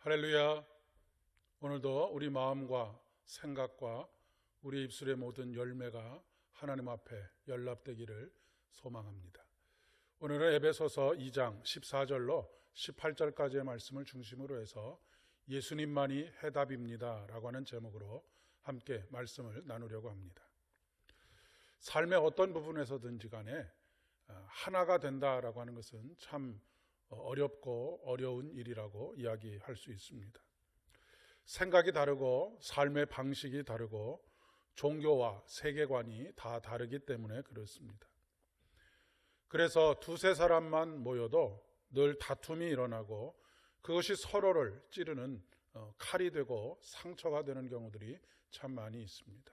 할렐루야. 오늘도 우리 마음과 생각과 우리 입술의 모든 열매가 하나님 앞에 연락되기를 소망합니다. 오늘은 에베소서 2장 14절로 18절까지의 말씀을 중심으로 해서 예수님만이 해답입니다 라고 하는 제목으로 함께 말씀을 나누려고 합니다. 삶의 어떤 부분에서든지 간에 하나가 된다라고 하는 것은 참 어렵고 어려운 일이라고 이야기할 수 있습니다. 생각이 다르고 삶의 방식이 다르고 종교와 세계관이 다 다르기 때문에 그렇습니다. 그래서 두세 사람만 모여도 늘 다툼이 일어나고 그것이 서로를 찌르는 칼이 되고 상처가 되는 경우들이 참 많이 있습니다.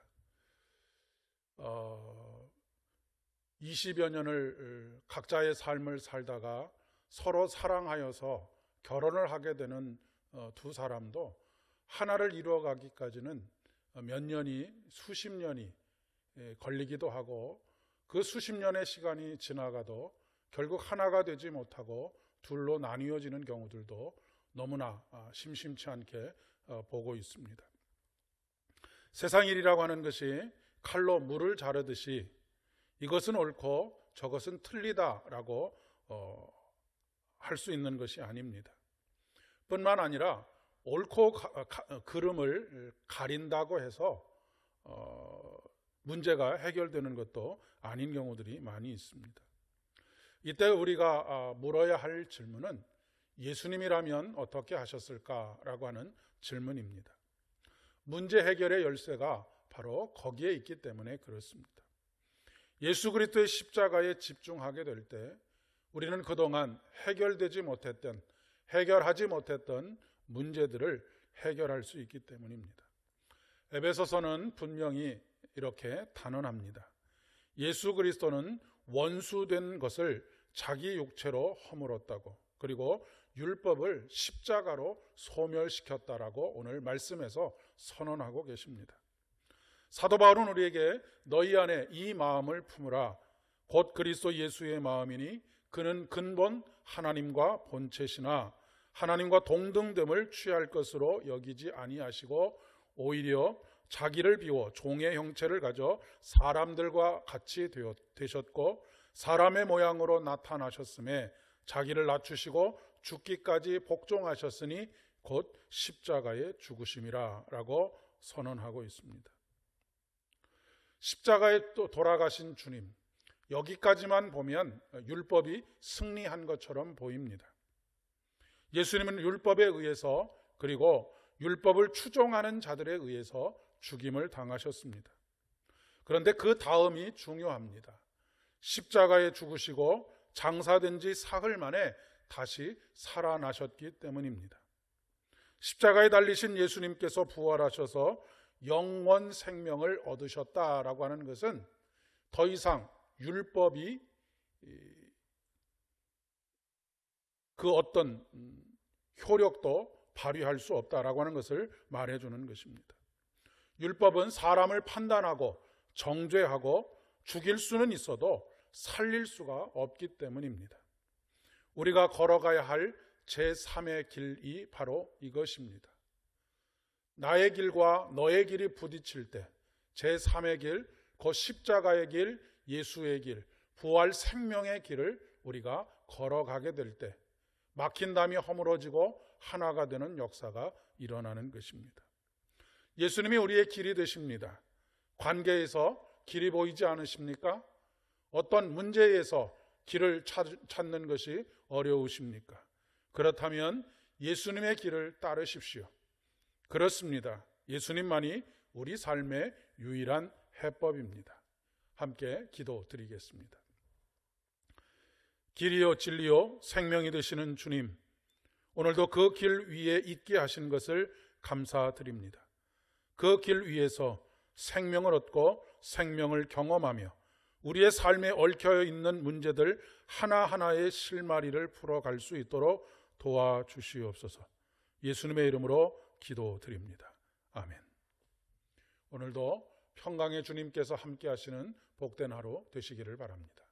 20여 년을 각자의 삶을 살다가 서로 사랑하여서 결혼을 하게 되는 두 사람도 하나를 이루어가기까지는 몇 년이 수십 년이 걸리기도 하고 그 수십 년의 시간이 지나가도 결국 하나가 되지 못하고 둘로 나뉘어지는 경우들도 너무나 심심치 않게 보고 있습니다. 세상 일이라고 하는 것이 칼로 물을 자르듯이 이것은 옳고 저것은 틀리다라고 할 수 있는 것이 아닙니다. 뿐만 아니라 옳고 그름을 가린다고 해서 문제가 해결되는 것도 아닌 경우들이 많이 있습니다. 이때 우리가 물어야 할 질문은 예수님이라면 어떻게 하셨을까라고 하는 질문입니다. 문제 해결의 열쇠가 바로 거기에 있기 때문에 그렇습니다. 예수 그리스도의 십자가에 집중하게 될 때 우리는 그동안 해결하지 못했던 문제들을 해결할 수 있기 때문입니다. 에베소서는 분명히 이렇게 단언합니다. 예수 그리스도는 원수된 것을 자기 육체로 허물었다고, 그리고 율법을 십자가로 소멸시켰다라고 오늘 말씀에서 선언하고 계십니다. 사도 바울은 우리에게 너희 안에 이 마음을 품으라 곧 그리스도 예수의 마음이니 그는 근본 하나님과 본체시나 하나님과 동등됨을 취할 것으로 여기지 아니하시고 오히려 자기를 비워 종의 형체를 가져 사람들과 같이 되셨고 사람의 모양으로 나타나셨음에 자기를 낮추시고 죽기까지 복종하셨으니 곧 십자가에 죽으심이라 라고 선언하고 있습니다. 십자가에 또 돌아가신 주님, 여기까지만 보면 율법이 승리한 것처럼 보입니다. 예수님은 율법에 의해서 그리고 율법을 추종하는 자들에 의해서 죽임을 당하셨습니다. 그런데 그 다음이 중요합니다. 십자가에 죽으시고 장사된 지 사흘 만에 다시 살아나셨기 때문입니다. 십자가에 달리신 예수님께서 부활하셔서 영원 생명을 얻으셨다라고 하는 것은 더 이상 율법이 그 어떤 효력도 발휘할 수 없다라고 하는 것을 말해주는 것입니다. 율법은 사람을 판단하고 정죄하고 죽일 수는 있어도 살릴 수가 없기 때문입니다. 우리가 걸어가야 할 제3의 길이 바로 이것입니다. 나의 길과 너의 길이 부딪힐 때 제3의 길, 그 십자가의 길, 예수의 길, 부활 생명의 길을 우리가 걸어가게 될 때 막힌 담이 허물어지고 하나가 되는 역사가 일어나는 것입니다. 예수님이 우리의 길이 되십니다. 관계에서 길이 보이지 않으십니까? 어떤 문제에서 길을 찾는 것이 어려우십니까? 그렇다면 예수님의 길을 따르십시오. 그렇습니다. 예수님만이 우리 삶의 유일한 해법입니다. 함께 기도드리겠습니다. 길이요 진리요 생명이 되시는 주님, 오늘도 그 길 위에 있게 하신 것을 감사드립니다. 그 길 위에서 생명을 얻고 생명을 경험하며 우리의 삶에 얽혀 있는 문제들 하나하나의 실마리를 풀어갈 수 있도록 도와주시옵소서. 예수님의 이름으로 기도드립니다. 아멘. 오늘도 평강의 주님께서 함께 하시는 복된 하루 되시기를 바랍니다.